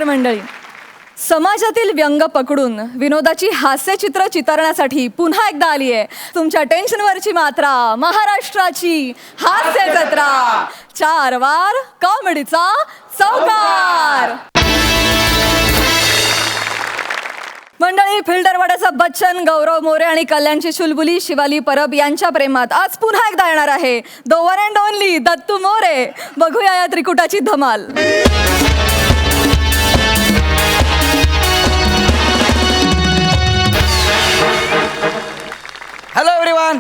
नमस्कार मंडळी. समाजातील व्यंग पकडून विनोदाची हास्यचित्र चितारण्यासाठी पुन्हा एकदा आली आहे तुमच्या टेन्शनवरची मात्रा, महाराष्ट्राची हास्य जत्रा. 4 वार कॉमेडीचा चौकार. मंडळी, फिल्टरवाड्याचा बच्चन, गौरव मोरे आणि कल्याणची चुलबुली शिवाली परब यांच्या प्रेमात आज पुन्हा एकदा येणार आहे the one and only Dattu More. बघूया या त्रिकुटाची धमाल. Hello everyone,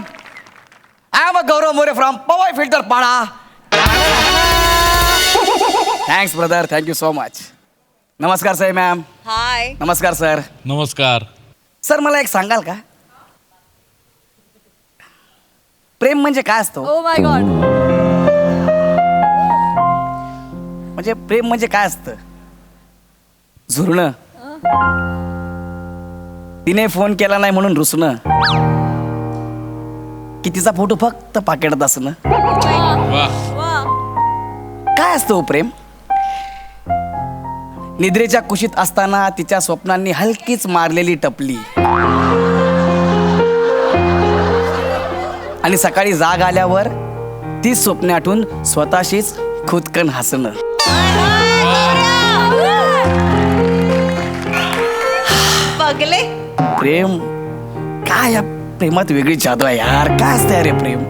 I am a Gaurav More from Powai Filter Pada. Thanks brother, thank you so much. नमस्कार सई मॅम. हाय. नमस्कार सर. नमस्कार. सर मला एक सांगाल का, प्रेम म्हणजे काय असतो? Oh my God. म्हणजे प्रेम म्हणजे काय असतं? झुरणं, तिने फोन केला नाही म्हणून रुसणं, की तिचा फोटो फक्त पाकिटात असणं. वाह. काय असतं हो प्रेम? निद्रेच्या कुशीत असताना तिच्या स्वप्नांनी हलकीच मारलेली टपली आणि सकाळी जाग आल्यावर ती स्वप्ने आठवून स्वतःशीच खुदकन हसणं. बघले प्रेम काय, या प्रेमात वेगळी जादू आहे यार. काय असतं अरे प्रेम?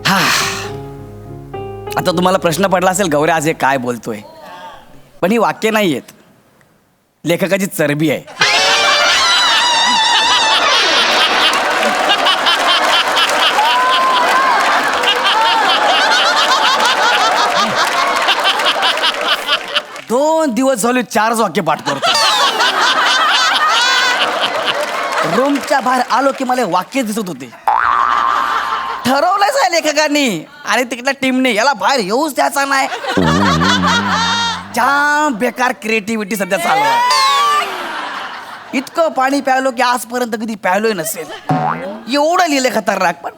हा, आता तुम्हाला प्रश्न पडला असेल, गौऱ्या आज हे काय बोलतोय? पण ही वाक्य नाही आहेत, लेखकाची चरबी आहे. दोन दिवस झाले 4 वाक्य पाठ करतो. रूमच्या बाहेर आलो की मला वाक्य दिसत होते. ठरवलंच आहे लेखकांनी आणि तिकडल्या टीमने, याला बाहेर येऊच द्यायचा नाही. जाम बेकार क्रिएटिव्हिटी सध्या चालू आहे. इतकं पाणी प्यायलो की आजपर्यंत कधी प्यायलोय नसेल, एवढं लिहिलंय खतरनाक. पण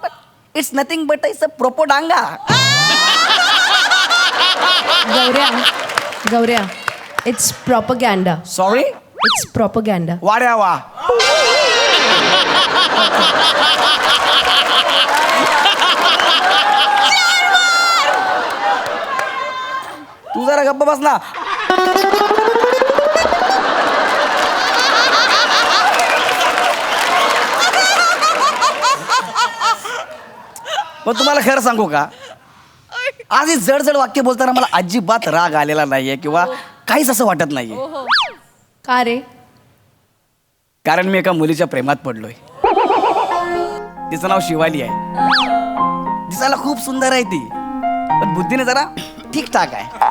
it's nothing but it's a propaganda. गौऱ्या, it's propaganda. Sorry, it's propaganda. वाड्या वा. तू जरा गप्प बस ना. पण तुम्हाला खरं सांगू का, आज ही जड वाक्य बोलताना मला अजिबात राग आलेला नाहीये किंवा काहीच असं वाटत नाहीये. का रे? कारण मी एका मुलीच्या प्रेमात पडलोय. तिचं नाव शिवाली आहे. दिसायला खूप सुंदर आहे ती, पण बुद्धीने जरा ठीकठाक आहे.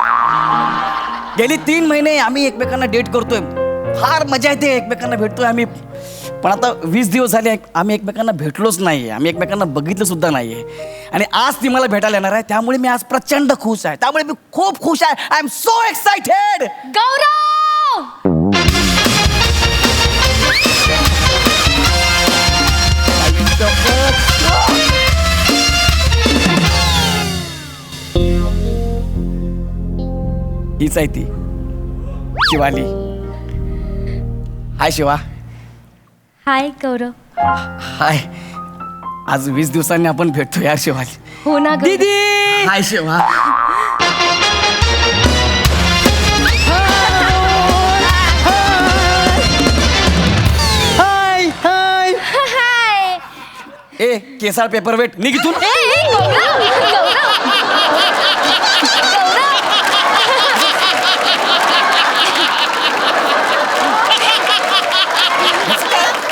गेली 3 महिने आम्ही एकमेकांना डेट करतोय. फार मजा येते, एकमेकांना भेटतोय आम्ही. पण आता 20 दिवस झाले आम्ही एकमेकांना भेटलोच नाहीये, आम्ही एकमेकांना बघितलं सुद्धा नाहीये. आणि आज ती मला भेटायला येणार आहे, त्यामुळे मी आज प्रचंड खुश आहे. त्यामुळे मी खूप खुश आहे. I am so excited. Gaurav. हीच आहे ती शिवाली. हाय शिवा. हाय गौरव. हाय. आज 20 दिवसांनी आपण भेटतो यार शिवाली. हो ना दीदी. हाय शिवा. हाय हाय. हाय. ए केसाळ पेपर वेट निघ इथून.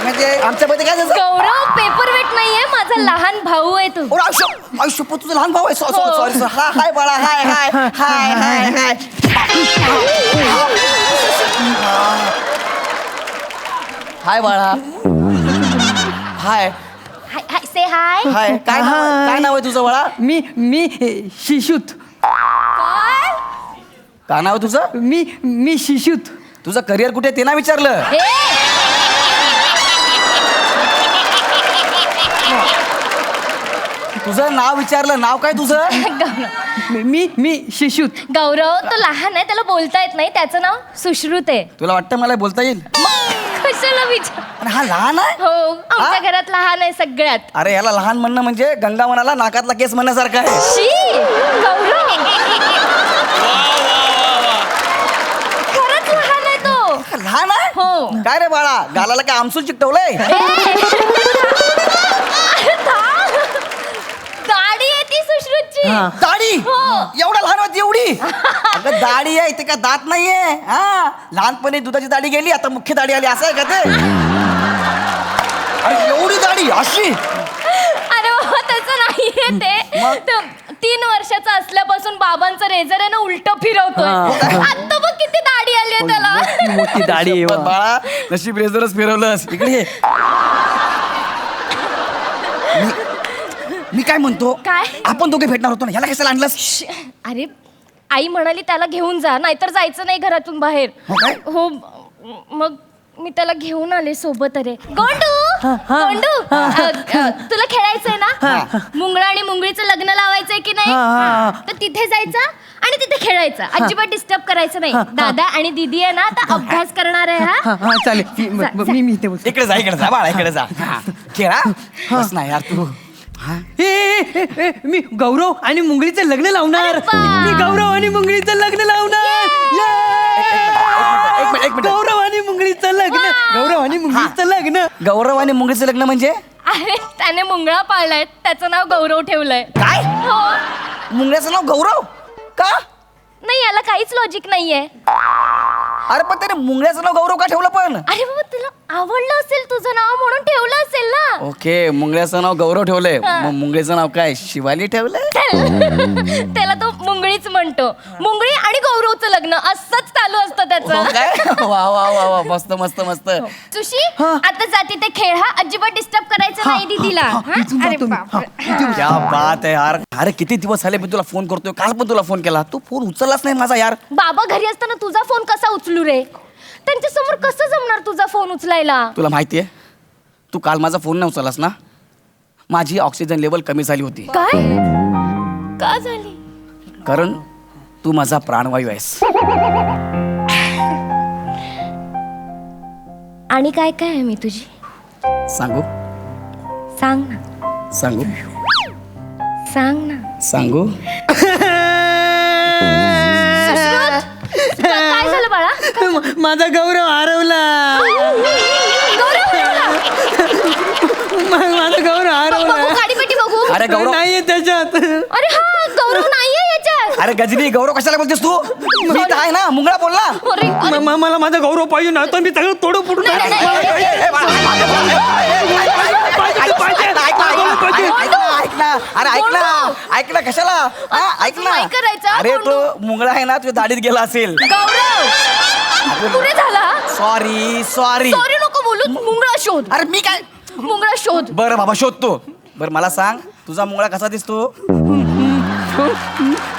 म्हणजे आमच्यामध्ये काय झालं? गौरव पेपर वेट नाहीये, माझा लहान भाऊ आहे तू. आयुष्य तुझं लहान भाऊ आहे. सॉरी. हाय बाळा. हाय हाय हाय हाय हाय. हाय बाळा. हाय हाय से हाय. हाय. काय नाव आहे तुझं बाळा? मी शिशूत. काय नाव आहे तुझं? मी शिशूत. तुझं करिअर कुठे ते ना विचारलं. तुझं नाव विचारलं, नाव काय तुझं? मी शिशूत. गौरव तो लहान आहे, त्याला बोलता येत नाही. त्याचं नाव सुश्रुत आहे. तुला वाटतं मला बोलता येईल? कशाला विचार? आणि हा लहान आहे? हो, आमच्या घरात लहान आहे सगळ्यात. अरे याला लहान म्हणणं म्हणजे गंगा म्हणाला नाकातला केस म्हणण्यासारखं आहे. शी, गौरव खरंच लहान आहे तो. लहान आहे? हो. काय रे बाळा, गालाला काय आमसूल चिकटवलंय? दाढी आहे ती सुश्रुतची. दाढी? हो. एवढा लहान होती एवढी? अगं दाढी आहे ते का दात नाहीये. हा, लहानपणी दुधाची दाढी गेली, आता मुख्य दाढी आली, असं आहे का ते? अरे एवढी दाढी अशी? अरे बाबा तसं नाहीये ते. मग? तो 3 वर्षाचा असल्यापासून बाबांचं रेझर आहे ना उलट फिरवतोय. आता बघ किती दाढी आली आहे त्याला. मोठी दाढी आहे पण वा. बाळा नशीब रेझरच फिरवलंस. इकडे ये. मी काय म्हणतो, काय? आपण दोघे भेटणार होतो ना, ह्याला कशाला आणलंस? अरे आई म्हणाली त्याला घेऊन जा, नाहीतर जायचं नाही घरातून बाहेर. हो काय? हो, मग मी त्याला घेऊन आले सोबत. अरे गोंडू, गोंडू, तुला खेळायचंय ना? मुंगळा आणि मुंगळीचं लग्न लावायचंय की नाही? तर तिथे जायचं आणि तिथे खेळायचं. अजिबात डिस्टर्ब करायचं नाही. दादा आणि दीदी आहे ना, आता अभ्यास करणार आहे. हा हा चालेल. मी इथे बस. इकडे जा, इकडे जा बाळा, इकडे जा. हा, खेळा. बस ना यार तू. हा. मी गौरव आणि मुंगळीचं लग्न लावणार. अरे वा. मी गौरव आणि मुंगळीचं लग्न लावणार. एक मिनिट. गौरव आणि मुंगळीचं लग्न. गौरव आणि मुंगळीचं लग्न. गौरव आणि मुंगळीचं लग्न म्हणजे अरे त्याने मुंगळा पाळलाय, त्याचं नाव गौरव ठेवलंय. काय? हो. मुंगळ्याचं नाव गौरव का? नाही याला काहीच लॉजिक नाहीये. अरे पण त्याने मुंगळ्याचं नाव गौरव का ठेवलं पण? अरे बाबा तुला आवडलं असेल तुझं नाव म्हणून ठेवलं असेल ना. ओके, मुंगळ्याचं नाव गौरव ठेवलंय. मग मुंगळीचं नाव काय, शिवाली ठेवलंय? त्याला तो मुंगळीच म्हणतो. मुंगळी आणि गौरवचं लग्न असंच चालू असतं हो त्याचं. काय? वा वा वा वा, मस्त मस्त मस्त. सुशी आता जाती ते खेळ. हा अजिबात डिस्टर्ब करायचं नाही दीदीला. हा? अरे बापरे. क्या बात आहे यार. अरे किती दिवस झाले मी तुला फोन करतोय, काल पण तुला फोन केला, तू फोन उचललाच नाही माझा यार. बाबा घरी असताना तुझा फोन कसा उचलू रे? त्यांच्या समोर कसं जमणार तुझा फोन उचलायला? तुला माहितीये, तू काल माझा फोन नाही उचललास ना, माझी ऑक्सिजन लेवल कमी झाली होती. काय का झाली? कारण तू माझा प्राणवायू आहेस. आणि काय काय आहे मी तुझी? सांगू? सांग ना, सांगू? सांग ना. सांगू? काय झालं बाळा? माझा गौरव हरवला. माझा गौरव हरवला. बघू गाडीपेटी बघू. अरे गौरव नाहीये त्याच्यात. अरे हा गौरव नाहीये याच्यात. अरे गजनी, गौरव कशाला बोलतेस तू? मी तर आहे ना, मुंगळा बोल ना. अरे, अरे, मला माझा गौरव पाहिजे ना, तर मी सगळं तोडू फुटून नाही, नाही, नाही, नाही. ऐक ना, अरे ऐक ना, ऐक ना, कशाला? हा, ऐक ना. नाही करायचं, अरे तो गोंडू. मुंगळा आहे ना, तुझ्या दाढीत गेला असेल. गौरव पुढे झाला. Sorry sorry. सॉरी नको बोलू. मुंगळा शोध. अरे मी काय? मुंगळा शोध. बरं बाबा शोधतो. बरं मला सांग, तुझा मुंगळा कसा दिसतो?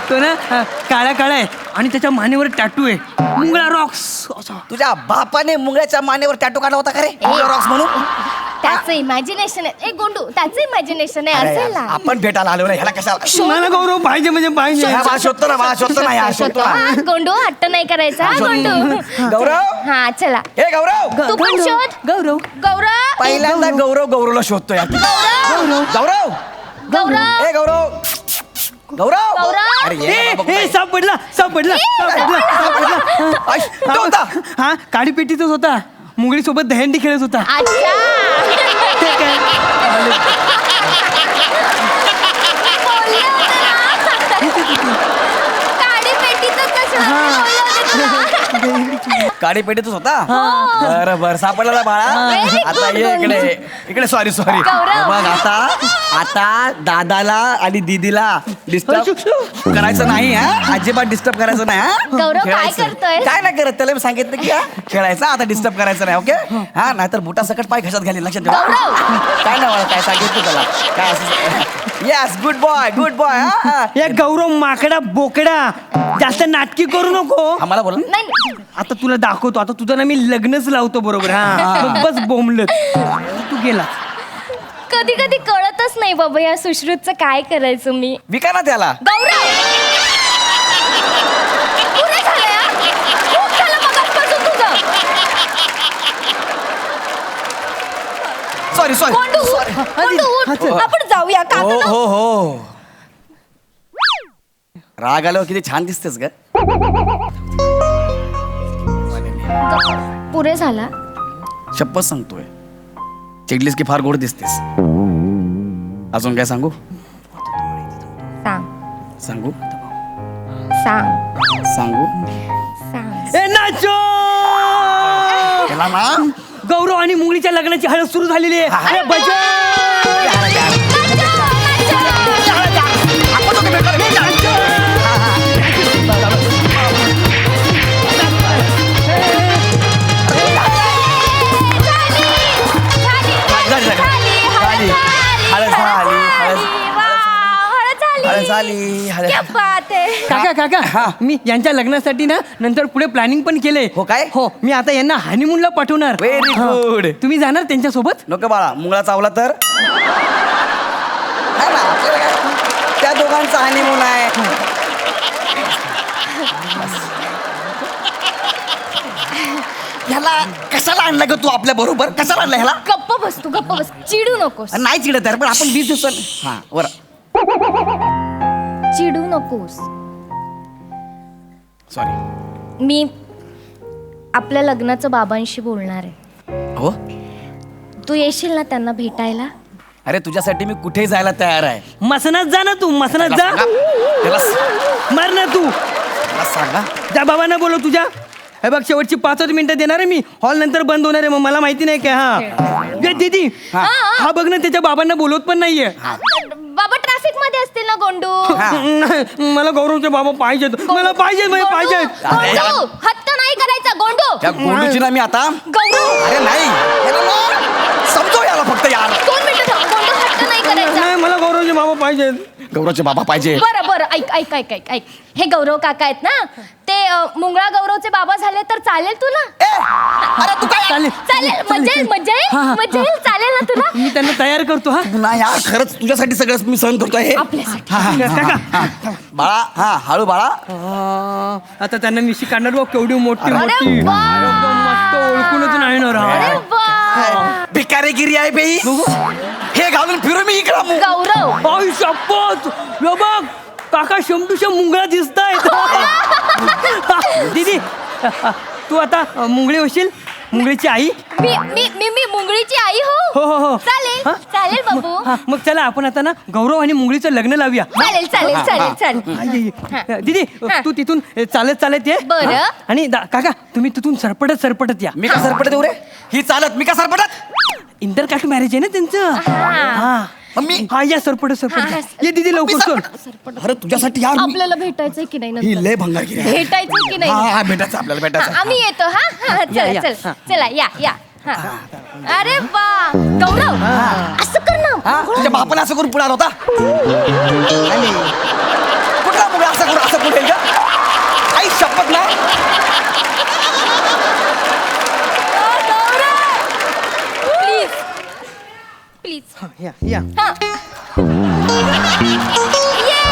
तो ना काळा काळा आहे आणि त्याच्या मानेवर टॅटू आहे, मुंगळा रॉक्स असा. तुझ्या बापाने मुंगळ्याच्या मानेवर टॅटू काढला होता का रे? मुंगळा रॉक्स म्हणून? त्याचं इमॅजिनेशन आहे. ए गोंडू त्याचं इमॅजिनेशन आहे. अरे असेल यार, ना. आपण भेटायला आलो ना, ह्याला कशाला? मला गौरव पाहिजे म्हणजे पाहिजे. हा, मला शोधतो ना, मला शोधतो ना, शोधतो ना. हा, गोंडू हट्ट नाही करायचा. हा, गोंडू. गौरव, हा चला. हे गौरव, तू पण शोध. गौरव गौरव पहिल्यांदा गौरव गौरवला शोधतोय. गौरव, गौरव, गौरव हे गौरव, गौरव. गौरव. अरे ये बाबा, हे सापडला सापडला सापडला सापडला. आय, तो होता. हा काडीपेटीतच होता, मुंगळी सोबत दहंडी खेळत होता. अच्छा. बोलले होते ना. काडीपेटीतच असणार. बोलले होते तुला. काडी पेटीतच होता. बरं बरं, सापडला ना बाळा. Very आता good, ये इकडे, इकडे. Sorry sorry. गौरव. बघ आता दादाला आणि दीदीला डिस्टर्ब करायचं नाही. हा, अजिबात डिस्टर्ब करायचं नाही. हा, गौरव, काय खेळायचं. करतोय? काय नाही करत, त्याला मी सांगितलं की हा, खेळायचं आता, डिस्टर्ब करायचं नाही. ओके हा, नाहीतर बुटा सकट पाय घशात घालील, लक्षात ठेवा. गौरव. काय नाही मला, काय सांगितलं त्याला काय असं. Yes, good boy, good boy. हा या गौरव माकडा बोकडा, जास्त नाटकी करू नको. आम्हाला बोला. नाही आता तुला दाखवतो, आता तुझं ना मी लग्नच लावतो बरोबर. हा बस बोंबलत तू गेला. कधी कधी कळतच नाही बाबा या सुश्रुतचं काय करायचं मी. विका ना त्याला. गौरव पुरे झालं यार. खूप झालं मगाचपासून तुझं. सॉरी सॉरी गोंडू उठ. आपण जाऊया हो काका. हो हो. राग आल्यावर किती छान दिसतेस ग. पुरे झाला. शपथ सांगतोय, चिडलीस की फार गोड दिसतेस. अजून काय सांगू? सांग सांगू सांग सांगू सांग. ए नाचो. त्याला ना गौरव आणि मुंगळीच्या लग्नाची हळद सुरू झालेली आहे. अरे बजा. झाली हळद. काका काका मी यांच्या लग्नासाठी ना नंतर पुढे प्लॅनिंग पण केले. हो काय? हो मी आता यांना हनीमूनला पाठवणार. Very good. तुम्ही जाणार त्यांच्यासोबत? नको बाळा, मुंगळा चावला तर है ना, आपल्याला काय? त्या दोघांचा हनीमून आहे. ह्याला कशाला आणलं ग तू आपल्या बरोबर? कशाला आणलं ह्याला? गप्प बस तू, गप्प बस. चिडू नकोस. नाही चिडत आहे, पण आपण 20 दिवसांनी हा वर. चिडू नकोस. सॉरी. मी आपल्या लग्नाचं बाबांशी बोलणार आहे. हो. तू येशील ना त्यांना भेटायला? अरे तुझ्यासाठी मी कुठेही जायला तयार आहे. मसनात जा ना तू, मसनात जा. त्याला मार ना तू. सांगा. त्या बाबांना बोलव तुझ्या. हे बघ शेवटची 5 मिनिटं देणार आहे मी. हॉल नंतर बंद होणार आहे, मग मला माहिती नाही काय. हा ये दीदी. हा बघ ना त्याच्या बाबांना बोलवत पण नाहीये. बाबा ट्रॅफिक मध्ये असतील ना गोंडू. मला गौरवचे बाबा पाहिजेत. मला पाहिजेत म्हणजे पाहिजेत. गोंडू हट्ट नाही करायचा गोंडू. त्या गोंडूची ना मी आता. गौरव अरे नाही याला ना समजव याला फक्त यार. 2 मिनिटं थांब. गोंडू हट्ट नाही करायचा. नाही मला गौरवचे बाबा पाहिजेत. गौरवचे बाबा पाहिजे. बरं बरं ऐक ऐक ऐक ऐक ऐक. हे गौरव काका आहेत ना, ते मुंगळा गौरवचे बाबा झाले तर चालेल तुला? अरे तू काय चालेल चालेल. मजा येईल मजा हा, हा, येईल मजा येईल. चालेल ना तुला? मी त्यांना तयार करतो. हा ना यार, खरंच तुझ्यासाठी सगळं मी सहन करतोय हे. आपल्यासाठी. काका बाळा हा हळू बाळा. आता त्यांना मिशी काढणार बघ केवढी मोठी अरे मोठी. वा. एकदम मस्त ओळखूनच नाही ना अरे राव. वा. भिकारीगिरी आहे बाई. हे घालून फिरू मी इकडं. गौरव आई शपथ. यो बघ काका शमटूशम मुंगळा दिसताय. दीदी तू आता मुंगळी होशील, मुंगळीची आई. मी मी मी मी मुंगळीची आई हो. हो हो हो. चालेल हा? चालेल बाबू. हा, मग चला आपण आता ना गौरव आणि मुंगळीचं लग्न लावूया. चालेल चालेल चालेल चालेल. आई, आई. दीदी हा. तू तिथून चालत चालत ये. बरं. आणि काका तुम्ही तिथून सरपटत सरपटत या. मी का सरपटत येऊ रे? ही चालत मी का सरपटत? इंटरकास्ट मॅरेज आहे ना त्यांचं. हा मम्मी हा या सरपटत हा, सरपटत हा. ये दीदी लवकर चल. अरे तुझ्यासाठी यार मी- आपल्याला भेटायचंय की नाही ही नंतर? लय भंगारगिरी आहे. भेटायचंय की नाही? हा हा भेटायचं आपल्याला हा, भेटायचं. आम्ही येतो. हा हा या, चला या. चल हा. चला या या. हा. अरे वा गौरव असं कर ना. हा तुझ्या बापाने असं करून पुढे आला होता. नाही. कुठला मुलगा असं करून असं पुढे का? आई शपथ ना. Please please. या या. हा ये.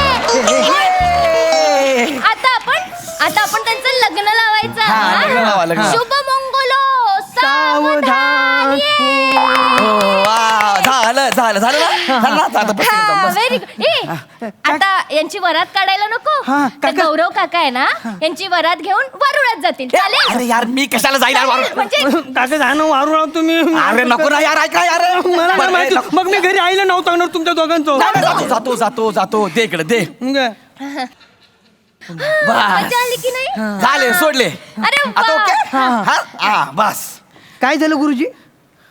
आता आपण त्यांचं लग्न लावायचं. हा, लग्न लावा, लग्न लावा. शुभ मंगलो सावधान. सावधान ये. हो, वा, झालं झालं झालं ना? झालं ना? आता बस, हा, बस. Very good. ए आता यांची वरात काढायला नको. हा, तर काका. गौरव काका आहे ना, यांची वरात घेऊन वरुळात जातील. चालेल? अरे यार मी कशाला जाईल यार वारू? म्हणजे काका जाणं वारू लाव तुम्ही. अरे नको ना यार, ऐका यार. मला नाही बरं, माहिती. नको. मग मी घरी आईला नाव सांगणार तुमच्या दोघांचं. नाही, नाही, जातो जातो जातो जातो. दे इकडे दे. बस मजा आली की नाही? झाले सोडले. अरे वा. आता ओके. हा हा बस. काय झालं गुरुजी?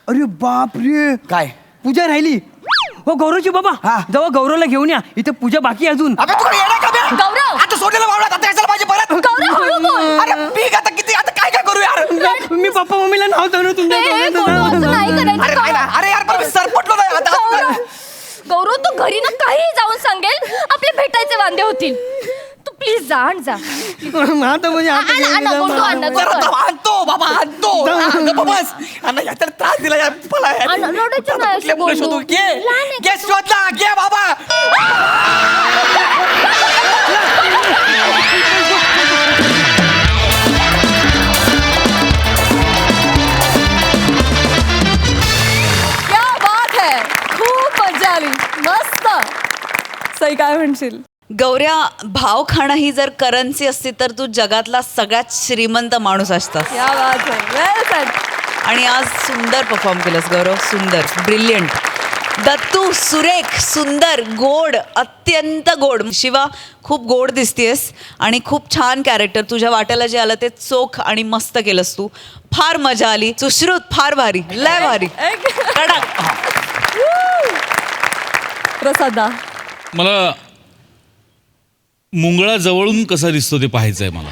अरे बाप रे काय? पूजा राहिली. हो गौरवची बाबा हा. जेव्हा गौरवला घेऊन या, इथे पूजा बाकी आहे अजून. अबे तू येडा का बे? गौरव. आता सोडलेलं मावळात आता कशाला पाहिजे परत? गौरव हळू बोल. अरे मी आता किती आता काय काय करू यार? मी पप्पा मम्मीला नाव सांगणार तुमच्या ए, दोघांचं. गौरव, असं नाही करायचं. अरे नाही ना. अरे यार पण मी सरपटलो नाही आता. गौरव गौरव तू घरी ना काही जाऊन सांगेल आपले भेटायचे वांदे होतील. तू प्लीज जा आणि जा. आता म्हणजे आता आण, आण, गेली गोंडू, ना. आण, जरा गोंडू. थांब, आणतो. बाबा आणतो बस अण्णा याचा त्रास दिला या मला या. अण्णा, रडायचं आता नाही, कुठल्या मुलं गोंडू. शोधू? लहान आहे घे शोधला घे बाबा. क्या बात है, खूप मजा आली, मस्त. सई काय म्हणशील? गौऱ्या, भाव खाणं ही जर करन्सी असती तर तू जगातला सगळ्यात श्रीमंत माणूस असतास. क्या बात है, वेल सेड. आणि आज सुंदर परफॉर्म केलंस गौरव, सुंदर, ब्रिलियंट. दत्तू, सुरेख, सुंदर, गोड, अत्यंत गोड. शिवा, खूप गोड दिसतेस आणि खूप छान कॅरेक्टर. तुझ्या वाट्याला जे आलं ते चोख आणि मस्त केलंस तू. फार मजा आली. सुश्रुत फार भारी, लय भारी, कडक. प्रसादा. मला मुंगळा जवळून कसा दिसतो ते पाहायचं आहे मला.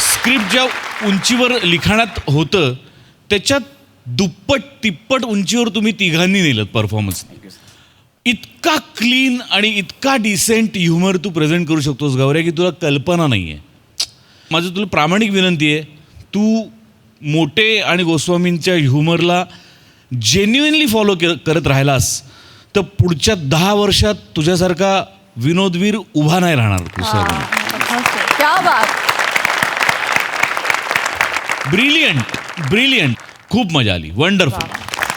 स्क्रिप्ट ज्या उंचीवर लिखाणात होतं त्याच्यात दुप्पट तिप्पट उंचीवर तुम्ही तिघांनी नेलं परफॉर्मन्स. इतका क्लीन आणि इतका डिसेंट ह्युमर तू प्रेझेंट करू शकतोस गौऱ्या की तुला कल्पना नाही आहे. माझं तुला प्रामाणिक विनंती आहे, तू मोटे आणि गोस्वामींच्या ह्युमरला जेन्युइनली फॉलो करत राहिलास तर पुढच्या 10 वर्षात तुझ्यासारखा विनोदवीर उभा नाही राहणार दुसरा कोणी. क्या बात. ब्रिलियंट, खूप मजा आली, वंडरफुल.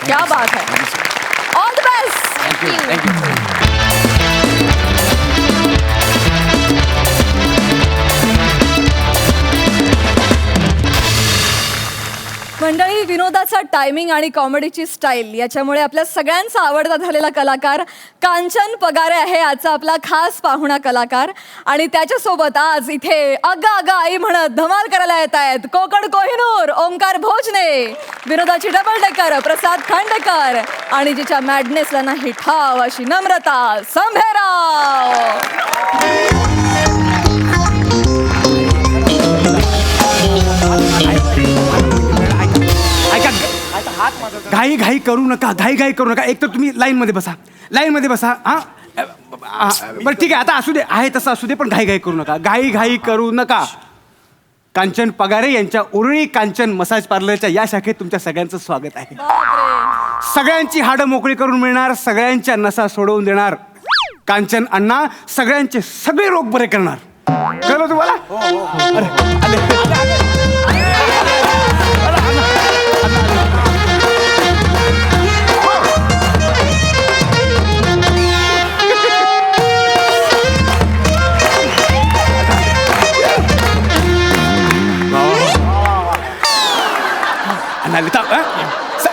क्या बात है, ऑल द बेस्ट. मंडळी, विनोदाचा टायमिंग आणि कॉमेडीची स्टाईल याच्यामुळे आपल्या सगळ्यांचा आवडता झालेला कलाकार कांचन पगारे आहे आजचा आपला खास पाहुणा कलाकार. आणि त्याच्यासोबत आज इथे अगा अगा आई म्हणत धमाल करायला येत आहेत कोकण कोहिनूर ओंकार भोजने, विनोदाची डबल डेकर प्रसाद खांडेकर आणि जिच्या मॅडनेसला नाही ठाव अशी नम्रता संभेराव. घाई घाई करू नका, घाई घाई करू नका. एक तर तुम्ही लाईनमध्ये बसा, लाईनमध्ये बसा. हां बरं ठीक आहे, आता असू दे, आहे तसं असू दे, पण घाई घाई करू नका, घाई घाई करू नका. कांचन पगारे यांच्या उरळी कांचन मसाज पार्लरच्या या शाखेत तुमच्या सगळ्यांचं स्वागत आहे. सगळ्यांची हाडं मोकळी करून मिळणार, सगळ्यांच्या नसा सोडवून देणार कांचन अण्णा सगळ्यांचे सगळे रोग बरे करणार. कळलं तुम्हाला?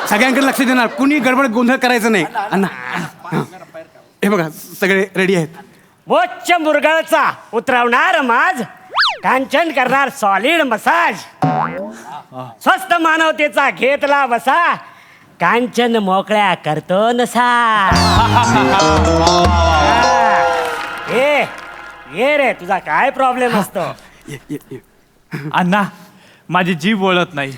सगळ्यांकडे लक्ष देणार, कुणी गडबड गोंधळ करायचं नाही. अण्णा हे बघा सगळे रेडी आहेत. वोच्च मुरगळचा उतरवणार माज, कांचन करणार सॉलिड मसाज, स्वस्त मानवतेचा घेतला वसा, कांचन मोकळ्या करतो नसा. ये रे, तुझा काय प्रॉब्लेम असतो? अण्णा, माझी जीभ बोलत नाही.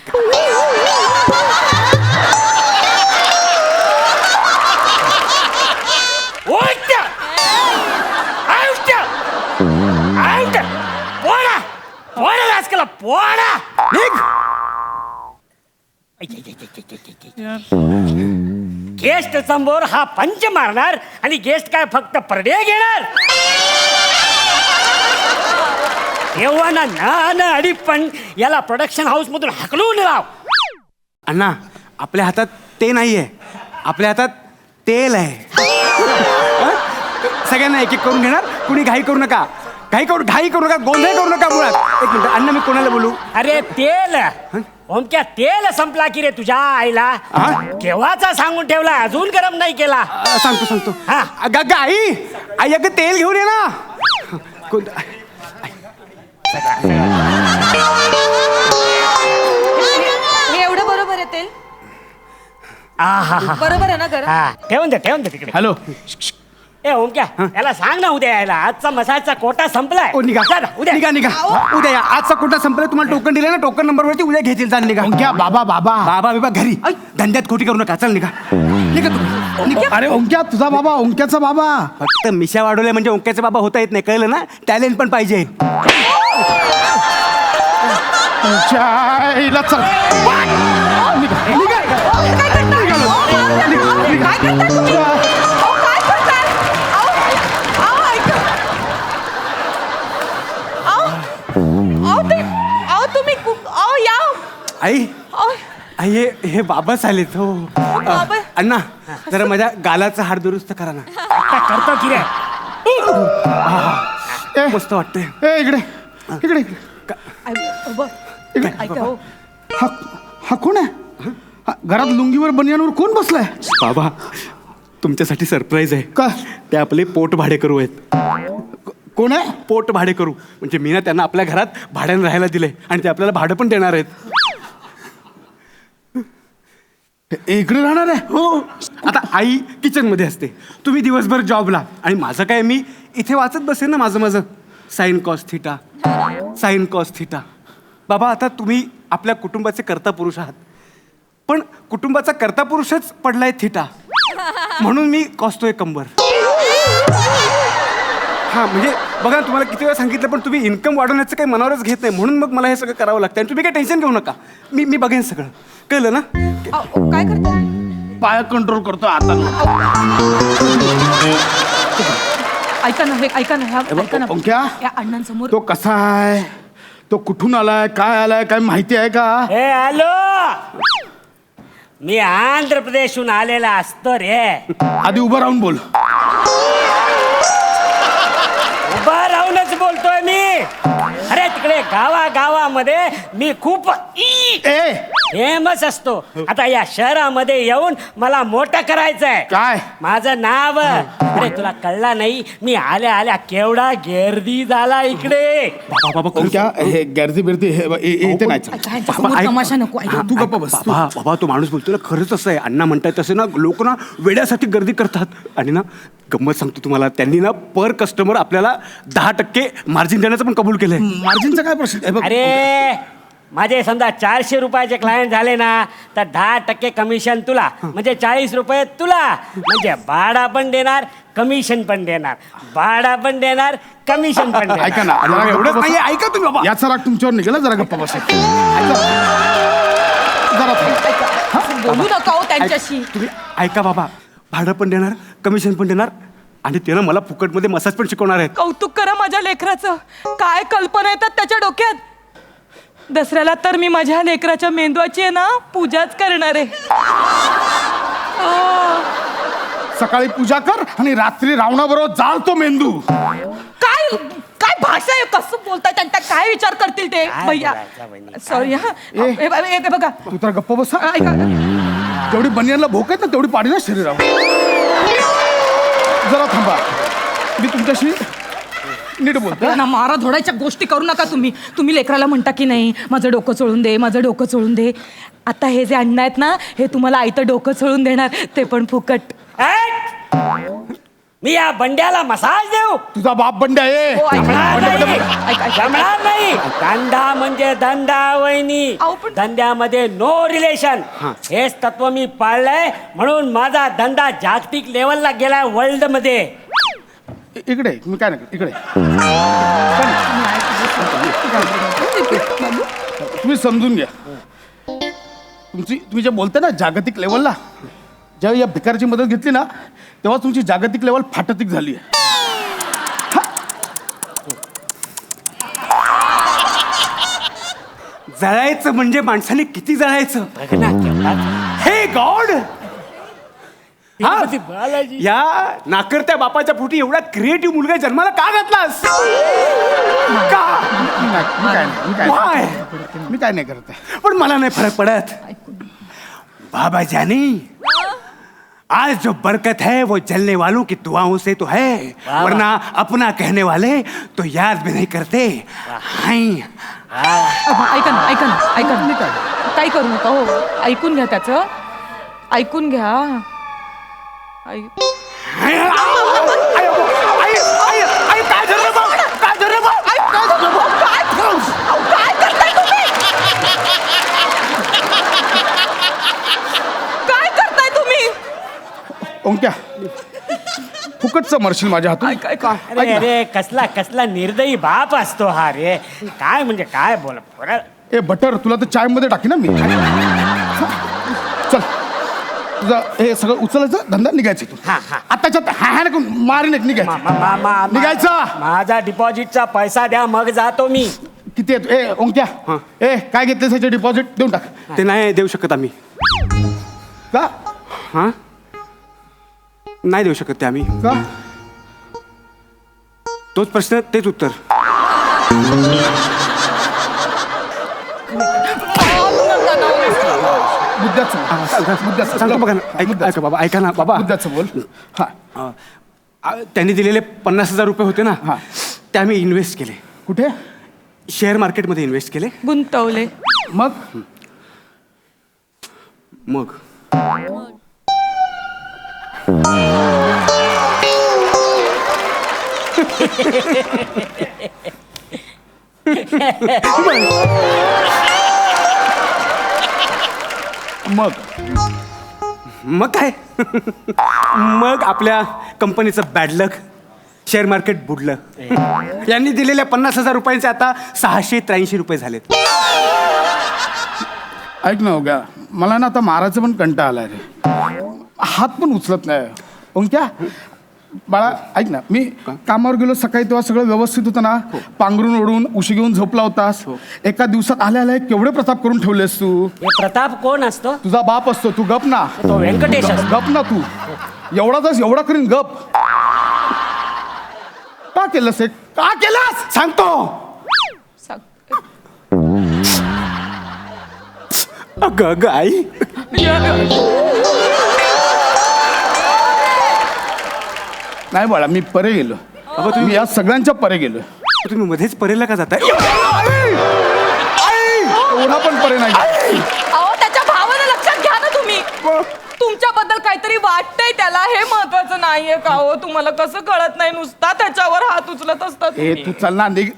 गेस्ट समोर हा पंच मारणार आणि गेस्ट काय फक्त परडे घेणार? तेव्हा ना अडी पण याला प्रोडक्शन हाऊस मधून हकलून लाव. अण्णा, आपल्या हातात ते नाहीये, आपल्या हातात तेल आहे. सगळ्यांना एक एक करून घेणार, कुणी घाई करू नका, घाई करू नका, गोंधळ करू नका मुळात. एक मिनिट अण्णा, मी कोणाला बोलू? अरे तेल ओमक्या, तेल संपला की रे तुझ्या आईला? केव्हाचा सांगून ठेवला, अजून गरम नाही केला. सांगतो. हा. अगं आई अगं तेल घेऊन ये ना. हे एवढं बरोबर आहे तेल? आहा, बरोबर आहे ना? ठेवून दे तिकडे. हॅलो, ए ओमक्या याला सांग ना उद्या यायला, आजचा मसाजचा कोटा संपलाय. ओ निघा जा ना, उद्या निघा निघा उद्या या. आजचा कोटा संपला, तुम्हाला टोकन दिलं ना, टोकन नंबरवरती उद्या घेतील. जा निघा. ओंक्या बाबा बाबा बाबा बिबा घरी धंद्यात खोटी करू नका. चल निघा निघा तुम्ही. अरे ओंक्या तुझा बाबा, ओंक्याचा बाबा. फक्त मिशा वाढवल्या म्हणजे ओंक्याचे बाबा होता येत नाही, कळलं ना? टॅलेंट पण पाहिजे. तुमच्या आईला चल. निघा, निघा. आई आई हे बाबाच आलेत. हो अण्णा जरा माझ्या गालाचा हाड दुरुस्त करा ना. आता करतो की रे. मस्त वाटतंय. ए इकडे इकडे इकडे. हा कोण आहे? हा, घरात लुंगीवर बनियानवर कोण बसलाय? बाबा तुमच्यासाठी सरप्राईज आहे. का? ते आपले पोट भाडे करू आहेत. कोण आहे? पोट भाडे करू म्हणजे मी ना त्यांना आपल्या घरात भाड्याने राहायला दिलंय आणि ते आपल्याला भाडं पण देणार आहेत. इकडे राहणार आहे? हो. आता आई किचन मध्ये असते, तुम्ही दिवसभर जॉबला, आणि माझं काय, मी इथे वाचत बसेन ना माझं sine cos theta, sine cos theta. बाबा आता तुम्ही आपल्या कुटुंबाचे कर्ता पुरुष आहात, पण कुटुंबाचा कर्ता पुरुषच पडलाय थिटा, म्हणून मी कॉसतोय कंबर. हा म्हणजे बघा तुम्हाला किती वेळा सांगितलं, पण तुम्ही इन्कम वाढवण्याचं काही मनावरच घेत नाही, म्हणून मग मला हे सगळं करावं लागतं. आणि तुम्ही काही टेन्शन घेऊ नका, मी बघेन सगळं, कळलं ना? काय करताय? पाय कंट्रोल करतो आता. ऐका ना, ऐका ना, ऐका ना. ओंक्या या अण्णांसमोर तो कसा आहे, तो कुठून आलाय, काय आलाय, काय माहिती आहे का? ए हॅलो, मी आंध्र प्रदेशहून आलेला असतो रे. आधी उभं राहून बोल. उभा राहूनच बोलतोय मी. अरे तिकडे गावामध्ये मी खूप फेमस असतो. आता या शहरामध्ये येऊन मला मोठं करायचंय. काय? माझं नाव, अरे तुला कळला नाही, मी आल्या आल्या केवढा गर्दी झाला इकडे. ओंक्या हे गर्दी बिर्दी इथे नाही. तमाशा नको. तू गप्पा बस. बाबा तो माणूस बोलतो ना, खरंच असं आहे. अण्णा म्हणतात तसे ना, लोक ना वेड्यासाठी गर्दी करतात. आणि ना गंमत सांगतो तुम्हाला, त्यांनी ना पर कस्टमर आपल्याला 10% मार्जिन देण्याचं पण कबूल केलंय. मार्जिनचा काय प्रश्न? अरे माझे समजा 400 रुपयाचे क्लायंट झाले ना, तर 10% कमिशन तुला, म्हणजे 40 रुपये तुला. म्हणजे भाडा पण देणार, कमिशन पण देणार, भाडा पण देणार, कमिशन पण देणार. ऐका ना, एवढंच नाहीये, ऐका तुम्ही बाबा. याचा राग तुमच्यावर निघाला. जरा गप्पा बस. बोलू नका हो त्यांच्याशी. तुम्ही ऐका बाबा, भाडं पण देणार, कमिशन पण देणार, आणि ते ना मला फुकटमध्ये मसाज पण शिकवणार आहेत. कौतुक करा माझ्या लेकराचं. काय कल्पना येतात त्याच्या डोक्यात. दसऱ्याला तर मी माझ्या लेकराच्या मेंदवाची आहे ना पूजाच करणार आहे. सकाळी पूजा कर आणि रात्री रावणाबरोबर जाळ तो मेंदू. काय काय भाषा आहे, कसं बोलताय, त्यांचा काय विचार करतील ते भैया. सॉरी हा. हे बघा तू तर गप्पा बस. ऐका. जेवढी बनियानला भोक आहेत ना, तेवढी पाडी ना शरीरावर. जरा थांबा, मी तुमच्याशी नीट बोलतो. ना मारा धोडायच्या गोष्टी करू नका तुम्ही. तुम्ही लेकराला म्हणता की नाही माझं डोकं चोळून दे, माझं डोकं चोळून दे. आता हे जे अण्णा आहेत ना, हे तुम्हाला आयतं डोकं चोळून देणार, ते पण फुकट. मी या बंड्याला मसाज देऊ? तुझा बाप बंड्या आहे. जमणार नाही. धंदा म्हणजे धंदा वहिनी, धंद्यामध्ये नो रिलेशन. हेच तत्व मी पाळलंय, म्हणून माझा धंदा जागतिक लेवलला गेलाय, वर्ल्ड मध्ये. इकडे मी काय नाही, इकडे तुम्ही समजून घ्या. तुम्ही जे बोलता ना जागतिक लेवलला, जेव्हा या भिकारची मदत घेतली ना, तेव्हा तुमची जागतिक लेवल फाटतिक झाली आहे. जळायचं म्हणजे माणसाने किती जळायचं. हे गॉड, या नाकर्त्या बापाच्या पोटी एवढा क्रिएटिव्ह मुलगा जन्माला का घातलास? मी काय नाही करत. पण मला नाही फरक पडत बाबा जानी. आज जो बरकत है वो जलने वालों की दुआओं से तो है, वरना अपना कहने वाले तो याद भी नहीं करते. ऐका ना, ऐका ना, ऐका ना, काही करू नका हो. ऐकून घ्या त्याचं, ऐकून घ्या. ओंक्या फुकटचं मरशील माझ्या हातून. काय का अरे अरे कसला कसला निर्दयी बाप असतो हा रे. काय म्हणजे काय बोला. ए बटर तुला तर चाय मध्ये टाकी ना मी. चल तुझं हे सगळं उचलायचं धंदा निघायचं तू. हा, हा. आताच्या हा नको मारीन एक निघायचं. निघायचा. माझा डिपॉझिटचा पैसा द्या मग जातो मी. किती आहे? ए ओंक्या ए काय घेतलं त्याचे डिपॉझिट देऊन टाक. ते नाही देऊ शकत आम्ही. का हां नाही देऊ शकत ते आम्ही. का तोच प्रश्न तेच उत्तर. मुद्द्याचं सांगतो बघा ना. ऐका बाबा ऐका ना बाबा. मुद्द्याचं बोल. हा त्यांनी दिलेले 50,000 रुपये होते ना हा. ते आम्ही इन्व्हेस्ट केले. कुठे शेअर मार्केटमध्ये इन्व्हेस्ट केले. गुंतवले. मग मग मग मग काय मग आपल्या कंपनीचं बॅड लक. शेअर मार्केट बुडलं. यांनी दिलेल्या 50,000 रुपयांचे आता 683 रुपये झालेत. ऐक ना ओंक्या मला ना आता मारायचं पण कंटाळा आलाय रे. हात पण उचलत नाही. ओंक्या बाळा ऐक ना मी कामावर गेलो सकाळी तेव्हा सगळं व्यवस्थित होतं ना. पांघरून ओढून उशी घेऊन झोपला होतास. एका दिवसात आल्या आल्या केवढे प्रताप करून ठेवलेस तू. हे प्रताप कोण असतो? तुझा बाप असतो. तू गप ना. तो व्यंकटेश असतो. गप ना तू. एवढा करीन गप. का केलंस हे? का केलंस सांगतो. अगं अगं आई नाही बाळा मी परे गेलो. तुम्ही या सगळ्यांच्या परे गेलो. तुम्ही मध्येच परेला का जाताय? एवढा पण परे नाही. अहो त्याच्या भावाला लक्षात घ्या ना तुम्ही. तुमच्याबद्दल काहीतरी वाटतंय त्याला हे महत्वाचं नाहीये का हो. तुम्हाला कसं कळत नाही नुसता त्याच्यावर हात उचलत असतात. हे तू चल ना निघ.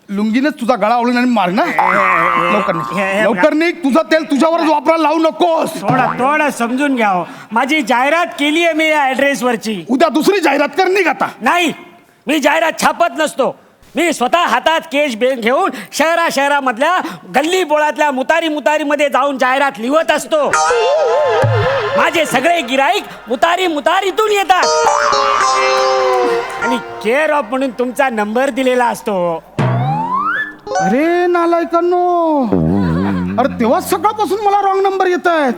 लुंगीनेच तुझा गळा ओळून आणि मार ना. लवकर निघ. लवकर निघ. तुझं तेल तुझ्यावरच वापरायला लावू नकोस. थोडं समजून घ्या हो. माझी जाहिरात केली आहे मी या ऍड्रेसवरची. उद्या दुसरी जाहिरात कर निघ आता. नाही मी जाहिरात छापत नसतो. मी स्वतः हातात केश घेऊन शहरामधल्या गल्ली बोळातल्या मुतारीमध्ये जाऊन जाहिरात लिहत असतो. माझे सगळे गिराईक मुतारीतून येतात आणि केअर ऑफ म्हणून तुमचा नंबर दिलेला असतो. अरे नालायकांनो. अरे तेव्हाच सकाळपासून मला रॉंग नंबर येत आहेत.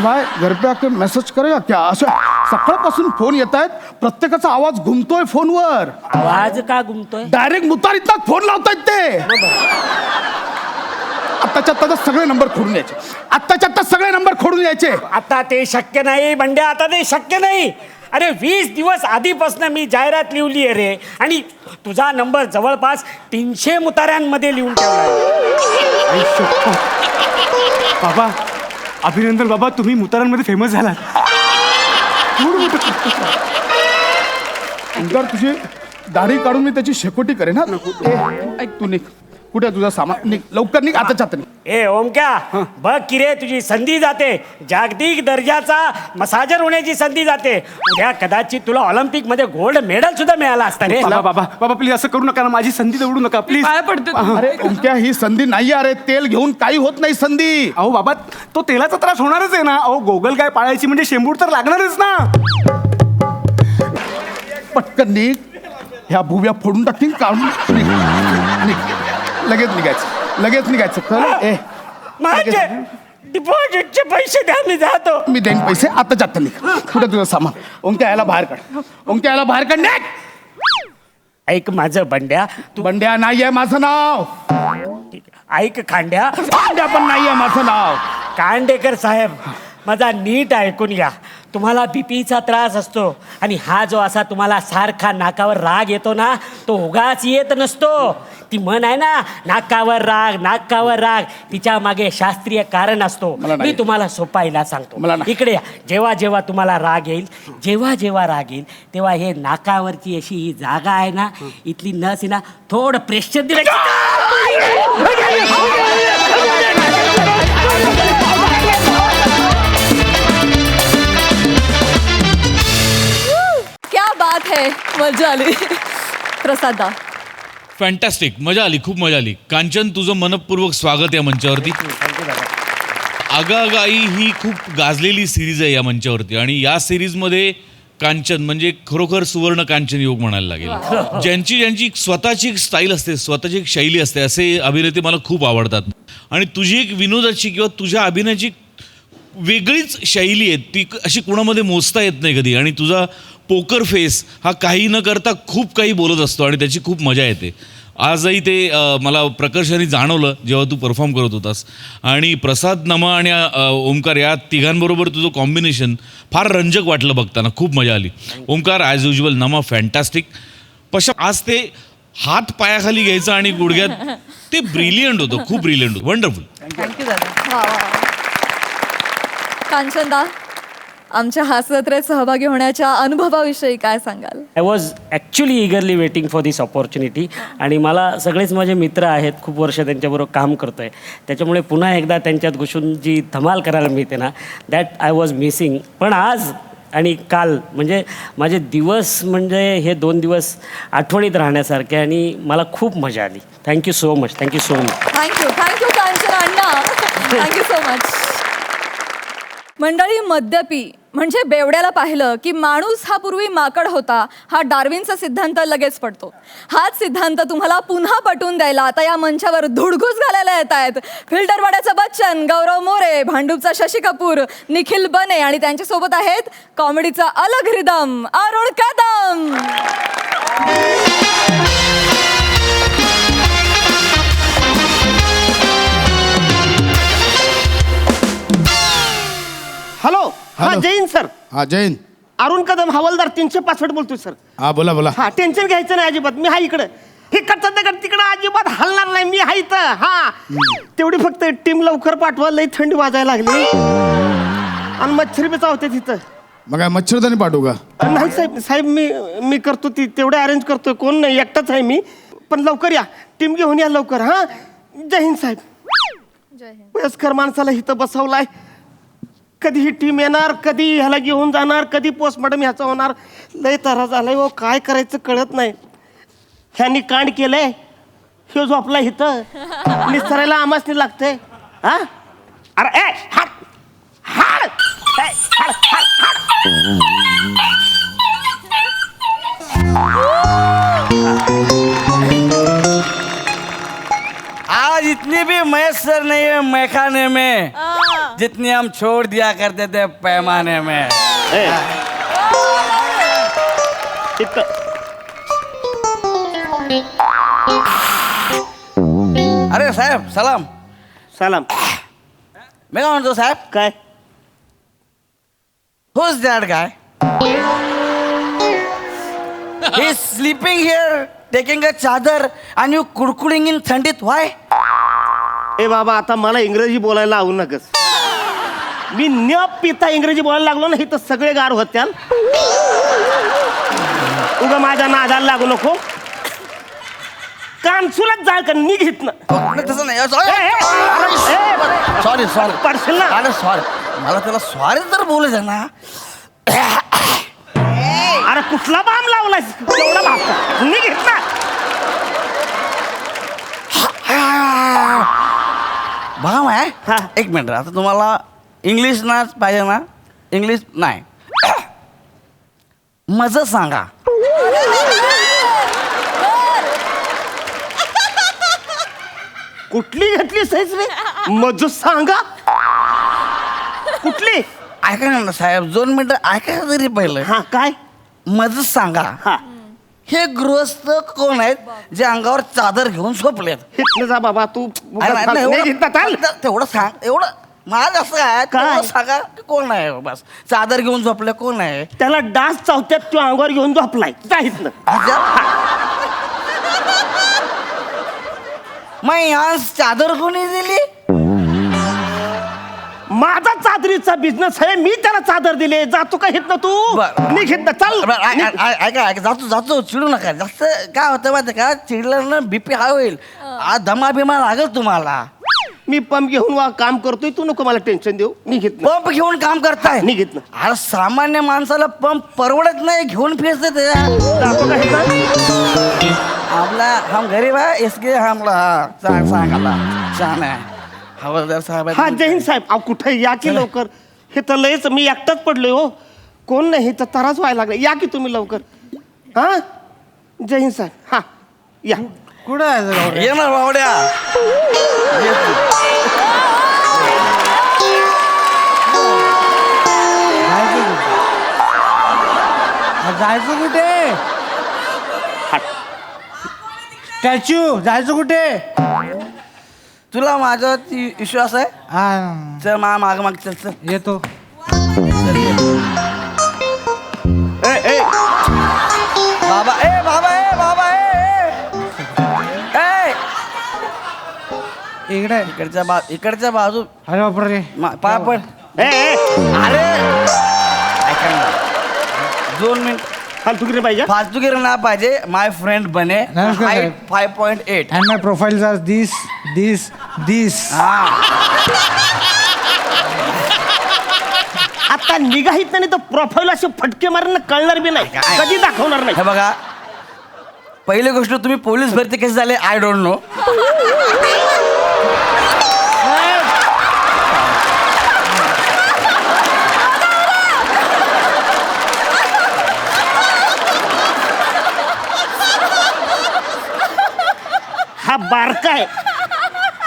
भाई घर पे आके मेसेज करेगा क्या. असं सकाळपासून फोन येत आहेत. प्रत्येकाचा आवाज घुमतोय फोनवर. आवाज का घुमतोय? डायरेक्ट मुतारीतनाच फोन लावतायत ते. आत्ताच्या आत्ता सगळे नंबर खोडून यायचे. आत्ताच्या आत्ता सगळे नंबर खोडून यायचे. आता ते शक्य नाही बंड्या. आता ते शक्य नाही. अरे 20 दिवस आधीपासून मी जाहिरात लिहिली आहे रे. आणि तुझा नंबर जवळपास 300 मुताऱ्यांमध्ये लिहून ठेवला. बाबा अभिनंदन बाबा. तुम्ही मुतारांमध्ये फेमस झालात. जर तुझी दाढी काढून मी त्याची शेकोटी करेन ना. ऐक तू निघ. कुठे तुझा सामान निघ. लवकर निघ. आताच्या आता निघ. ए ओमक्या बघ की रे तुझी संधी जाते. जागतिक दर्जाचा मसाजर होण्याची संधी जाते. उद्या कदाचित तुला ऑलिम्पिक मध्ये गोल्ड मेडल सुद्धा मिळाला असता रे. बाबा बाबा बाबा प्लीज असं करू नका ना. माझी संधी दवडू नका प्लीज. काय पडते अरे ओंक्या ही संधी नाही. अरे तेल घेऊन काही होत नाही संधी. अहो बाबा तो तेलाचा त्रास होणारच आहे ना. अहो गोगल गाय पाळायची म्हणजे शेंबूड तर लागणारच ना. पटकन निघ. ह्या भुव्या फोडून टाकीन. काढून निघ. निघ. लगेच निघायचं कळ. ए माझे डिपॉझिटचे पैसे द्या मी जातो. मी देईन पैसे. आताच्या आत्ता निघ. कुठे तुझं सामान. ओंक्या याला बाहेर काढ. ओंक्या याला बाहेर काढ. निघ. ऐक माझं बंड्या. तू बंड्या नाहीये माझं नाव. ऐक खांड्या. बंड्या पण नाहीये माझं नाव. कांडेकर साहेब माझा नीट ऐकून घ्या. तुम्हाला बीपीचा त्रास असतो आणि हा जो असा तुम्हाला सारखा नाकावर राग येतो ना तो उगाच येत नसतो. ती म्हण आहे ना नाकावर राग. तिच्या मागे शास्त्रीय कारण असतो. मी तुम्हाला सोपा इलाज सांगतो. इकडे या. जेव्हा तुम्हाला राग येईल तेव्हा हे नाकावरची अशी ही जागा आहे ना इथली नस आहे ना थोडं प्रेशर दिलं. ओके मजा आली. प्रसादा. फॅन्टॅस्टिक, मजा आली, खूप मजा आली. कांचन, तुझं मनपूर्वक स्वागत या मंचावरती. आगाआगाई ही खूप गाजलेली सिरीज आहे या मंचावरती आणि या सिरीजमध्ये कांचन म्हणजे खरोखर सुवर्ण कांचन योग म्हणायला लागेल. ज्यांची स्वतःची एक स्टाईल असते, स्वतःची एक शैली असते, असे अभिनेते मला खूप आवडतात. आणि तुझी एक विनोदाची किंवा तुझ्या अभिनयाची वेगळीच शैली आहे, ती अशी कुणामध्ये मोजता येत नाही कधी. आणि तुझा पोकर फेस हा काही न करता खूप काही बोलत असतो आणि त्याची खूप मजा येते. आजही ते मला प्रकर्षाने जाणवलं जेव्हा तू परफॉर्म करत होतास. आणि प्रसाद, नमा आणि ओमकार या तिघांबरोबर तुझं कॉम्बिनेशन फार रंजक वाटलं बघताना, खूप मजा आली. ओमकार ॲज युजल, नमा फॅन्टॅस्टिक. आज ते हात पायाखाली घ्यायचं आणि गुडघ्यात ते ब्रिलियंट होतं, खूप ब्रिलियंट होतं, वंडरफुल. थँक्यू दादा. कांचनदा, आमच्या हास्यजत्रेत सहभागी होण्याच्या अनुभवाविषयी काय सांगाल? I was actually eagerly waiting for this opportunity. आणि मला सगळेच माझे मित्र आहेत, खूप वर्ष त्यांच्याबरोबर काम करतो आहे, त्याच्यामुळे पुन्हा एकदा त्यांच्यात घुसून जी धमाल करायला मिळते ना, दॅट आय वॉज मिसिंग. पण आज आणि काल म्हणजे माझे दिवस, म्हणजे हे 2 दिवस आठवणीत राहण्यासारखे आणि मला खूप मजा आली. Thank you so much, thank you so much. Thank you Kanchan Anna, thank you so much. मंडळी, मद्यपी म्हणजे बेवड्याला पाहिलं की माणूस हा पूर्वी माकड होता, हा डार्विनचा सिद्धांत लगेच पडतो. हाच सिद्धांत तुम्हाला पुन्हा पटवून द्यायला आता या मंचावर धुडगूस घालायला येत आहेत फिल्टरवाड्याचा बच्चन, गौरव मोरे, भांडूपचा शशी कपूर, निखिल बने आणि त्यांच्यासोबत आहेत कॉमेडीचा अलग रिदम अरुण कदम. हॅलो. हा जैन सर. हा जैन. अरुण कदम हवालदार 365 बोलतोय सर. हा बोला बोला. हा टेन्शन घ्यायचं नाही अजिबात, मी हा इकडं. हे दगड तिकडं अजिबात हलणार नाही, मी हा इथं. हा तेवढी फक्त टीम लवकर पाठवा, लई थंडी वाजायला लागली आणि मच्छर बी चावते तिथं. मग काय मच्छरदाणी पाठवू का? नाही साहेब, साहेब मी करतो, ती तेवढे अरेंज करतोय, कोण नाही, एकटाच आहे मी. पण लवकर या, टीम घेऊन या लवकर. हा जय हिंद साहेब. वयस्कर माणसाला इथं बसवलाय, कधी ही टीम येणार, कधी ह्याला घेऊन जाणार, कधी पोस्टमॉर्टम ह्याचा होणार. लय तरा झालाय हो, काय करायचं कळत नाही. ह्यांनी कांड केलंय, ह्यो झोपला इथं, निसरायला आमासनी लागतंय. हा अरे ए हाड हाड ए, हाड हाड हाड. आज इतनी भी मैसर नहीं है मैखाने में जितनी हम छोड़ दिया करते थे पैमाने में. अरे साहेब सलाम. सलाम. मी काय म्हणतो साहेब, काय who's that guy? He's sleeping here, taking a चादर and you कुडकुडिंग in थंडीत. Why? ए बाबा, आता मला इंग्रजी बोलायला आवू नकस. मी न पिता इंग्रजी बोलायला लागलो ना, इथं सगळे गार होत्या. उगा माझ्या नादाला लागू नको. कानसुलाच जाळ का निघित ना. तसं नाही. सॉरी सॉरी पडशील ना. अरे सॉरी, मला त्याला सॉरी तर बोलायचं ना. अरे कुठला बाम लावलाय तेवढा भाग निघित ना. भाम आहे. एक मिनिट, आता तुम्हाला इंग्लिश नाच पाहिजे ना? इंग्लिश नाही, मज सांगा. कुठली घेतली सहीच रे? मज सांगा कुठली? ऐका ना साहेब, 2 मिनिटं ऐका तरी पहिलं. हा काय मज सांगा. हा हे गृहस्थ कोण आहेत जे अंगावर चादर घेऊन झोपलेत? हितलं जा बाबा तू. अरे नाही, नाही, नाही हितलं चाल. तेवढं सांग. एवढं माझं असं काय, काय? तेवढं सांगा कोण आहे बस. चादर घेऊन झोपले कोण आहे? त्याला डास चावत्यात, तू अंगावर घेऊन झोपलाय. जा हितलं. मग यहाँ चादर कोणी दिली? माझा चादरीचा बिझनेस आहे, मी त्याला चादर दिले. जातो का हितनं तू? निघ हितनं, चल. ऐका जातो चिडू नका जास्त. काय होतं माहिती का, चिडलं ना बीपी हाय होईल, दमा बिमा लागेल तुम्हाला. मी पंप घेऊन काम करतोय, तू नको मला टेन्शन देऊ. निघित ना. पंप घेऊन काम करताय? निघित ना. अरे सामान्य माणसाला पंप परवडत नाही, घेऊन फिरते त्याच्या. दाखव का हे का? आपला हम गरीब आहे, इसके हमला सांगाला छान आहे. हवालदार साहेब आहेत. हा जय हिंद साहेब. अहो कुठे या की लवकर. हे तर लयच मी एकटाच पडलोय हो. कोण नाही, तर त्रास व्हायला लागला. या की तुम्ही लवकर. हा जय हिंद साहेब. हा या. कुठं आहे ये ना बावड्या. जायचं कुठे? स्टॅच्यू जायचं कुठे? तुला माझ्यावरती विश्वास आहे? हा चल माग माग चल चल. येतो. बाबा ए बाबा ए बाबा ए इकडे इकडच्या बाजू अरे बापरे. पाय पड. अरे ऐका ना, 2 मिनिट. फालतुगिरी पाहिजे. फालतूगिरी ना पाहिजे. माय फ्रेंड बने. नमस्कार साहेब. 5.8. And my profiles are this. आता निघाहीत नाही तर प्रोफाईल असे फटके मारणं कळणार बी नाही, कधी दाखवणार नाही. हे बघा, पहिली गोष्ट तुम्ही पोलीस भरती कशी झाले आय डोंट नो. हा बारका आहे,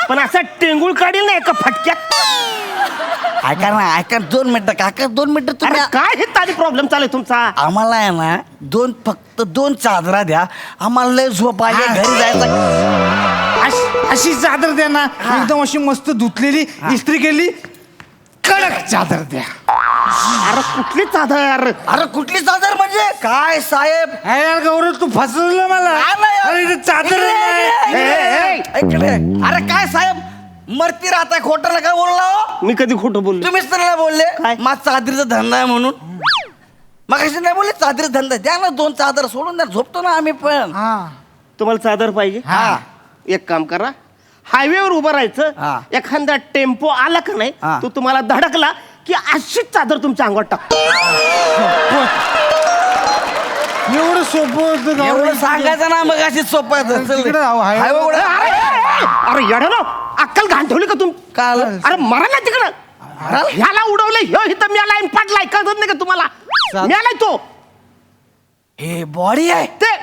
पण असा टेंगुळ काढील नाही का फटक्यात. ऐका ना, ऐका 2 मिनिटं काका, 2 मिनिटं अरे तुम्ही. काय हे तारी प्रॉब्लेम चालू आहे तुमचा. आम्हाला आहे ना फक्त 2 चादरा द्या. आम्हाला लय झोप आली, घरी जायचं. अशी चादर द्या ना, एकदम अशी मस्त धुतलेली, इस्त्री केली, कडक चादर द्या. अरे कुठली चादर? अरे कुठली चादर म्हणजे काय साहेब? यार गौरव, तू फसवलं मला. अरे इथे चादर नाही. इकडे. अरे काय साहेब, मरती राहताय, खोटं नका बोलला हो. मी कधी खोटं बोललो? तुम्हीच तर नाही बोलले काय? माझा चादरीचा धंदा आहे म्हणून. मग कशी नाही बोलले चादरीचा धंदा द्या ना, 2 चादर सोडून द्या, झोपतो ना आम्ही पण. तुम्हाला चादर पाहिजे? हा. एक काम करा, हायवेवर उभं हा. राहायचं. एखादा टेम्पो आला का नाही, हा. तो तुम्हाला धडकला की अशीच चादर तुमच्या अंगावर टाकतो. एवढं सोपं होतं एवढं गौरव. सांगायचं ना, मग अशी सोपं आहे. चल. तिकडे जाऊ, हायवे- हायवे उघडा. अरे येडा ना, अक्कल घाण ठेवली का तुम? काल. अरे मरा ना तिकडं. ह्याला उडवलं, ह्यो इथं म्याला पडलाय, कळत नाही का तुम्हाला? म्यालाय तो. हे बॉडी आहे ते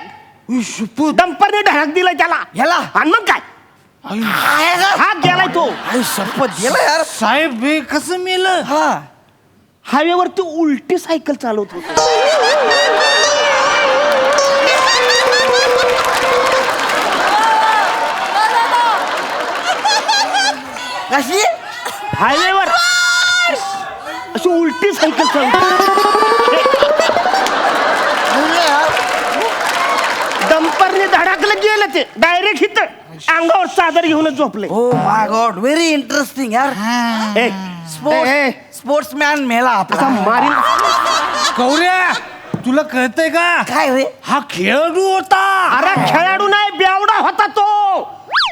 डंपरने ढळक दिलाय त्याला. ह्याला? आणि मग काय, हा गेलाय तो. आई शपथ गेला यार. साहेब हे कसं मेलं? हा. हायवेवरती उलटी सायकल चालवत होतो. कशी? हायवेवर अशी उलटी सायकल चालवतो. डंपरने धडाकलं गेलं ते डायरेक्ट इथं अंगावर चादर घेऊनच झोपले. Oh my God, very interesting यार. स्पोर्ट्समॅन मेला असा आपला. मारीन. गौऱ्या, तुला कळतंय का? काय रे? हा खेळाडू होता. अरे खेळाडू नाही, बेवडा होता तो.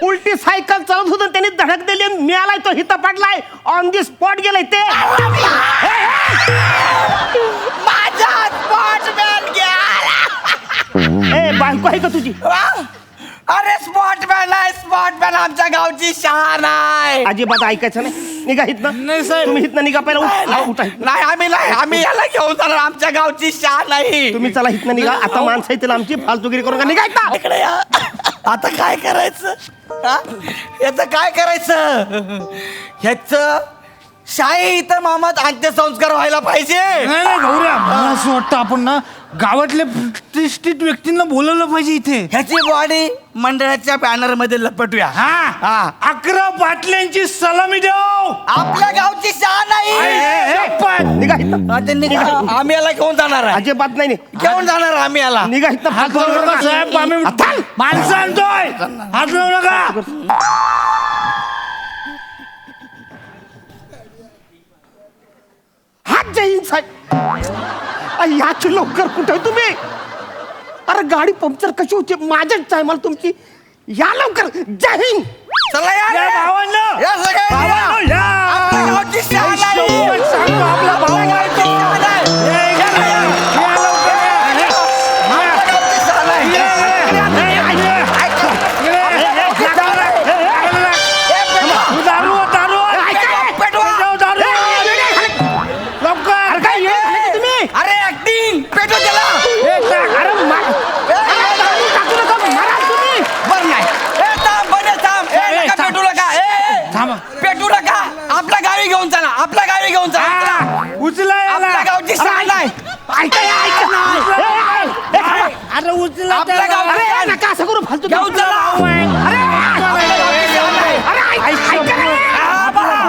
उलटी सायकल चालत होतं, त्याने धडक दिली, मिळालाय तो हिता पडलाय, ऑन दी स्पॉट गेलाय ते. माझा स्पोर्ट्समॅन गेला. ए बायको आहे का तुझी? अरे स्पोर्ट्समॅन आहे, स्पोर्ट्समॅन आमच्या गावची शान आहे. अजिबात ऐकायचं नाही. निघा हितनं. नाही साहेब. तुम्ही हितनं निघा पहिला. उठा हितनं. नाही आम्ही याला घेऊन जाणार, आमच्या गावची शान नाही. तुम्ही चला हितनं निघा. आता माणसं येतील आमची, फालतुगिरी करून का निघा हितनं. इकडे या. आता काय करायचं? हा? याचं काय करायचं? ह्याच शाही इथं मामात अंत्यसंस्कार व्हायला पाहिजे. नाही नाही गौऱ्या, मला असं वाटतं आपण ना गावातल्या प्रतिष्ठित व्यक्तींना बोलवलं पाहिजे इथे. ह्याची बॉडी मंडळाच्या बॅनर मध्ये लपटूया. हा 11 बाटल्यांची सलामी देऊ. आपल्या गावची शान नाही. निघा हितनं. आम्ही याला घेऊन जाणार आहे. अजिबात नाही. घेऊन जाणार आम्ही याला. निघा हितनं. हात लावू नका साहेब, आम्ही माणसं आणतोय. हात लावू नका. हात जय हिंद साहेब. याची लवकर कुठे तुम्ही? अरे गाडी पंक्चर कशी होती? माझ्याच टायमाला तुमची. या लवकर. जय हिंद. चला या रे. भावांनो या सगळे भावांनो, या. आपल्या गावची शान आहे. शपथ सांगतो, आपला भाऊ आहे तो. शान आहे. या लवकर या. आपल्या गावची शान आहे. दारू पेटवा. लवकर तुम्ही अरे ऍक्टिंग पेटवा त्याला. बरं नाही. ए, थांब, बने, थांब. ए, नका पेटू नका. पेटू नका. आपल्या गावी घेऊन चला. आपल्या गावी घेऊन चला. उचला आपल्या गावची शान आहे. अरे उचला आपल्या गावची शान. नका असं करू फालतू घेऊन चला. आपल्या गावची शान आहे. हा, बरं.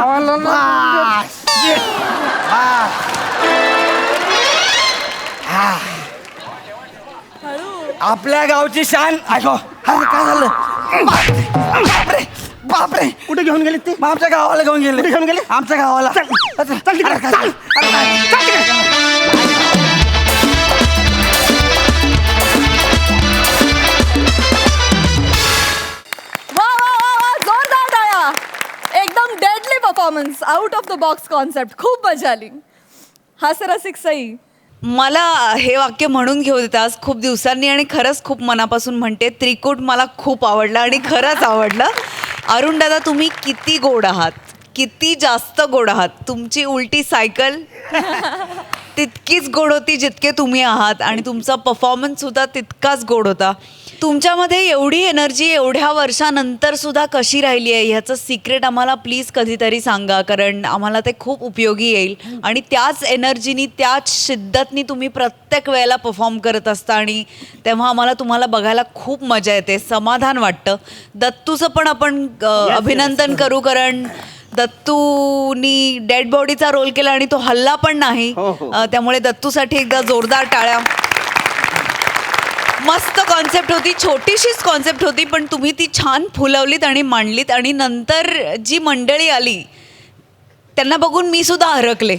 आपल्या गावची शान ऐको. अरे काय झालं? बापरे बापरे. कुठे घेऊन गेले ते मग आमच्या गावाला घेऊन गेले. कुठे घेऊन गेले? आमच्या गावाला. चल तिकडे, अरे काय- चल. अरे काय- वा वा वा वा जोरदार टाळ्या. एकदम deadly performance, out of the box concept. खूप मजा आली. हास्यरसिक सई, मला हे वाक्य म्हणून घेऊ देत आज खूप दिवसांनी आणि खरंच खूप मनापासून म्हणते. त्रिकूट मला खूप आवडलं आणि खरंच आवडलं. अरुण दादा, तुम्ही किती गोड आहात, किती जास्त गोड आहात. तुमची उलटी सायकल तितकीच गोड होती जितके तुम्ही आहात आणि तुमचा परफॉर्मन्स सुद्धा तितकाच गोड होता. तुमच्यामध्ये एवढी एनर्जी एवढ्या वर्षानंतर सुद्धा कशी राहिली आहे ह्याचं सिक्रेट आम्हाला प्लीज कधीतरी सांगा, कारण आम्हाला ते खूप उपयोगी येईल. आणि त्याच एनर्जीनी त्याच शिद्दतनी तुम्ही प्रत्येक वेळेला परफॉर्म करत असता आणि तेव्हा आम्हाला तुम्हाला बघायला खूप मजा येते, समाधान वाटतं. दत्तूचं पण आपण अभिनंदन करू, कारण दत्तूनी डेड बॉडीचा रोल केला आणि तो हल्ला पण नाही. त्यामुळे दत्तूसाठी एकदा जोरदार टाळ्या. मस्त कॉन्सेप्ट होती, छोटीशीच कॉन्सेप्ट होती, पण तुम्ही ती छान फुलवलीत आणि मांडलीत. आणि नंतर जी मंडळी आली त्यांना बघून मी सुद्धा हरकले.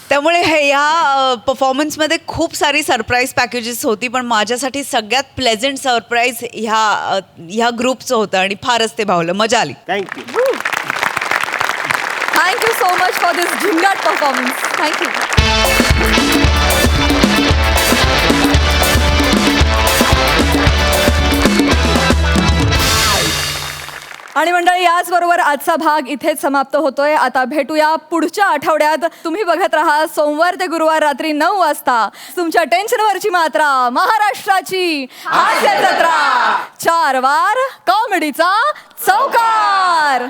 त्यामुळे ह्या परफॉर्मन्समध्ये खूप सारी सरप्राईज पॅकेजेस होती, पण माझ्यासाठी सगळ्यात प्लेझंट सरप्राईज ह्या ग्रुपचं होतं आणि फारच ते भावलं. मजा आली. Thank you. Thank you so much for this Zingaat performance. Thank you. आणि मंडळी, याचबरोबर आजचा भाग इथेच समाप्त होतोय. आता भेटूया पुढच्या आठवड्यात. तुम्ही बघत राहा सोमवार ते गुरुवार रात्री 9 वाजता तुमच्या टेन्शनवरची मात्रा, महाराष्ट्राची हास्य जत्रा. 4 वार कॉमेडीचा चौकार.